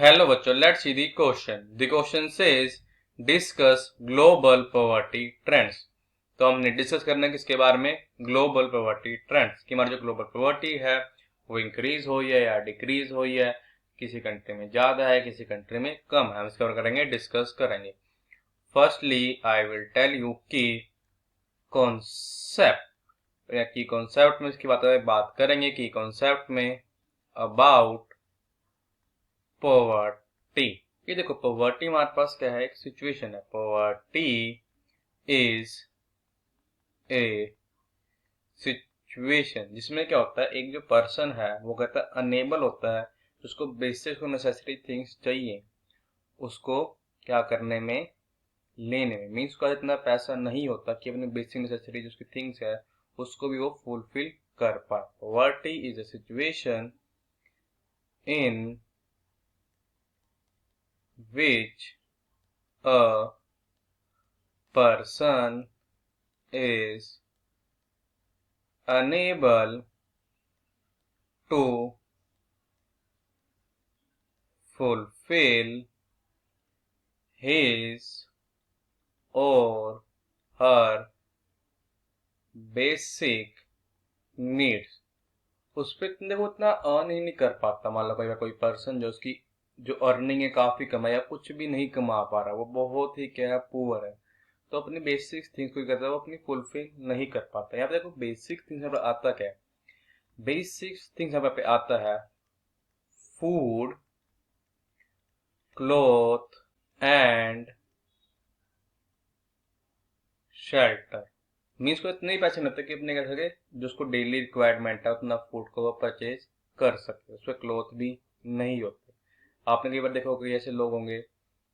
Hello बच्चों, let's see the question. The question says discuss global poverty trends. तो हमने discuss करना है किसके बारे में? ग्लोबल पॉवर्टी ट्रेंड्स कि हमारी जो ग्लोबल पॉवर्टी है वो इंक्रीज हुई है या डिक्रीज हुई है, किसी कंट्री में ज्यादा है किसी कंट्री में कम है। हम इसके बारे में करेंगे, डिस्कस करेंगे। Firstly I will tell you key concept या की कॉन्सेप्ट में इसकी बात करेंगे कि कॉन्सेप्ट में अबाउट पॉवर्टी। ये देखो, पॉवर्टी हमारे पास क्या है? एक सिचुएशन है। पॉवर्टी इज ए सिचुएशन जिसमें क्या होता है, एक जो पर्सन है वो कहता है अनेबल होता है, उसको बेसिक नेसेसरी थिंग्स चाहिए उसको क्या करने में, लेने में। मीन्स उसका इतना पैसा नहीं होता कि अपने बेसिक नेसेसरी जो उसकी थिंग्स है उसको भी वो फुलफिल कर पाए। Poverty is a situation in which a person is unable to fulfill his or her basic needs। उस पर देखो उतना अर्न ही नहीं कर पाता। मान लो कोई पर्सन जो उसकी जो अर्निंग है काफी कम है या कुछ भी नहीं कमा पा रहा, वो बहुत ही क्या है, पुअर है, तो अपनी बेसिक थिंग्स कोई करता है वो अपनी फुलफिल नहीं कर पाता। यहाँ पे देखो बेसिक थिंग्स यहाँ पे आता क्या है? बेसिक थिंग्स यहाँ पे आता है food, cloth and shelter. Means को इतने ही पैसे नहीं होते कि अपने कर सके जो उसको डेली रिक्वायरमेंट है उतना फूड को वो परचेज कर सकते। उसमें क्लॉथ भी नहीं होते। आपने कई बार देखा होगा कि ऐसे लोग होंगे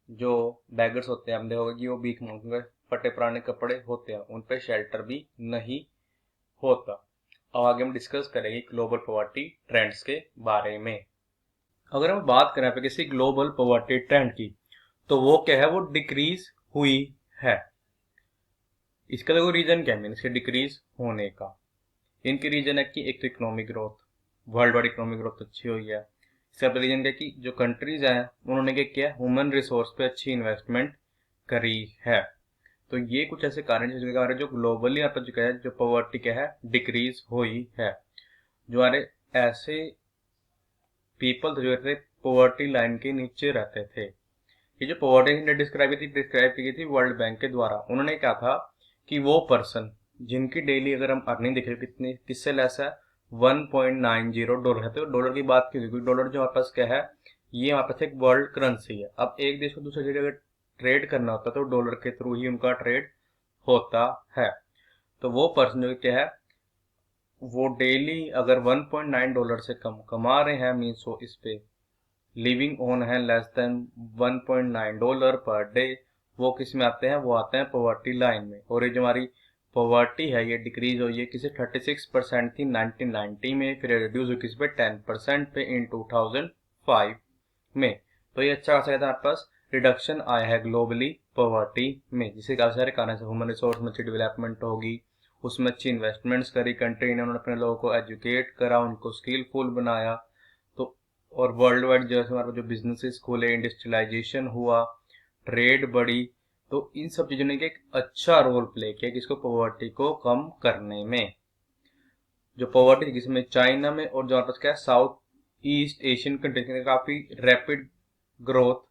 जो बैगर्स होते हैं, हम देखोगे कि वो भीख मांगते, फटे पुराने कपड़े होते हैं, उन पे शेल्टर भी नहीं होता। अब आगे हम डिस्कस करेंगे ग्लोबल पॉवर्टी ट्रेंड्स के बारे में। अगर हम बात करें पे किसी ग्लोबल पॉवर्टी ट्रेंड की, तो वो क्या है, वो डिक्रीज हुई है। इसका देखो रीजन क्या है इसके डिक्रीज होने का? इनकी रीजन है कि एक तो economic growth, world wide economic growth अच्छी हुई है। इसका रीजन क्या है कि जो कंट्रीज हैं उन्होंने क्या किया, ह्यूमन रिसोर्स पे अच्छी इन्वेस्टमेंट करी है। तो ये कुछ ऐसे कारण जिसके कारण जो ग्लोबली यहाँ पर जो है जो पॉवर्टी क्या है, डिक्रीज हुई है। जो हमारे ऐसे पीपल जो थे पॉवर्टी लाइन के नीचे रहते थे। ये जो पॉवर्टी डिस्क्राइब की थी वर्ल्ड बैंक के द्वारा। उन्होंने क्या था कि वो पर्सन जिनकी डेली अगर हम अर्निंग देखें कितनी, किससे लेस है, $1.90 है। तो डॉलर की बात क्यों? क्योंकि डॉलर जो हमारे पास क्या है, ये हमारे पास एक वर्ल्ड करेंसी है। अब एक देश को दूसरे देश अगर ट्रेड करना होता है तो डॉलर के थ्रू ही उनका ट्रेड होता है। तो वो पर्सन जो क्या है, वो डेली अगर $1.9 से कम कमा रहे हैं, मीन्स वो इस पे लिविंग ऑन है लेस देन $1.9 पर डे, वो किस में आते हैं? वो आते हैं पॉवर्टी लाइन में। और ये जो हमारी पॉवर्टी है ये डिक्रीज हुई है किसी 36% थी 1990 में, फिर रिड्यूस हुई किस पे, 10% पे इन 2005 में। तो ये अच्छा खासा हमारे पास रिडक्शन आया है ग्लोबली पॉवर्टी में, जिससे काफी सारे कारण से ह्यूमन रिसोर्स में अच्छी डेवलपमेंट होगी, उसमें अच्छी इन्वेस्टमेंट्स करी कंट्री ने, उन्होंने अपने लोगों को एजुकेट करा, उनको स्किलफुल बनाया। तो और वर्ल्ड वाइड जो है हमारे जो बिजनेसेस खुले, इंडस्ट्रियलाइजेशन हुआ, ट्रेड बढ़ी। तो इन सब चीजों ने एक अच्छा रोल प्ले किया किसको, पॉवर्टी को कम करने में। जो पॉवर्टी थी जिसमें चाइना में और जो हमारे पास क्या है साउथ ईस्ट एशियन कंट्रीज में काफी रैपिड ग्रोथ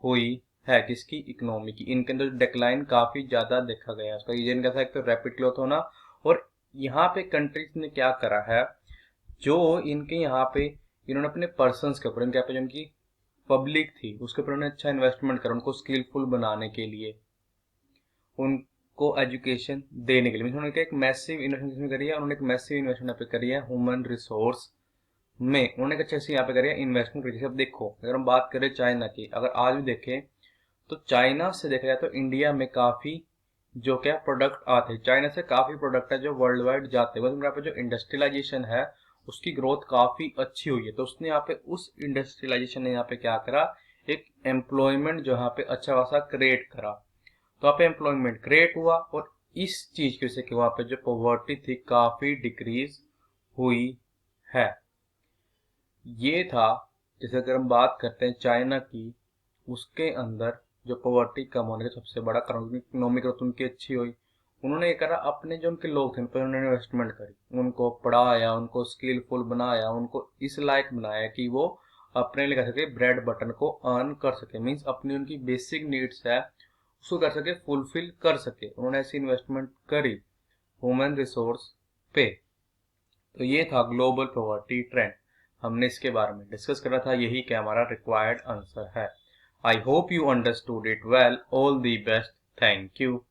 हुई है किसकी, इकोनॉमी की। इनके अंदर डिक्लाइन काफी ज्यादा देखा गया है। उसका रीजन क्या था? एक तो रैपिड ग्रोथ होना, और यहाँ पे कंट्रीज ने क्या करा है, जो इनके यहाँ पे इन्होंने अपने पर्सन के ऊपर, इनके यहाँ पे जो इनकी पब्लिक थी उसके ऊपर उन्होंने अच्छा इन्वेस्टमेंट करा, उनको स्किलफुल बनाने के लिए, उनको एजुकेशन देने के लिए। उन्होंने एक मैसिव इन्वेस्टमेंट करी है, उन्होंने एक मैसिव इन्वेस्टमेंट यहाँ पे करी है ह्यूमन रिसोर्स में। उन्होंने एक अच्छे से यहाँ पे करी है इन्वेस्टमेंट करी। अब देखो अगर हम बात करें चाइना की, अगर आज भी देखें तो चाइना से देखा जाए तो इंडिया में काफी जो क्या प्रोडक्ट आते हैं, चाइना से काफी प्रोडक्ट है जो वर्ल्ड वाइड जाते हैं। मतलब यहाँ पे जो इंडस्ट्रियलाइजेशन है उसकी ग्रोथ काफी अच्छी हुई है। तो उसने यहाँ पे उस इंडस्ट्रियलाइजेशन ने यहाँ पे क्या करा, एक एम्प्लॉयमेंट जो यहाँ पे अच्छा खासा क्रिएट करा। तो यहाँ पे एम्प्लॉयमेंट क्रिएट हुआ और इस चीज की वजह से वहां पे जो पॉवर्टी थी काफी डिक्रीज हुई है। ये था जैसे अगर हम बात करते हैं चाइना की, उसके अंदर जो पॉवर्टी कम होने का सबसे बड़ा कारण, इकोनॉमिक ग्रोथ उनकी अच्छी हुई। उन्होंने ये करा, अपने जो उनके लोग थे उन पर उन्होंने इन्वेस्टमेंट करी, उनको पढ़ाया, उनको स्किलफुल बनाया, उनको इस लायक बनाया कि वो अपने लिए कर सके, ब्रेड बटन को अर्न कर सके, मीन्स अपनी उनकी बेसिक नीड्स है उसको कर सके, फुलफिल कर सके। उन्होंने ऐसी इन्वेस्टमेंट करी ह्यूमन रिसोर्स पे। तो ये था ग्लोबल पॉवर्टी ट्रेंड, हमने इसके बारे में डिस्कस करा था, यही क्या हमारा रिक्वायर्ड आंसर है। I hope you understood it well. All the best. Thank you.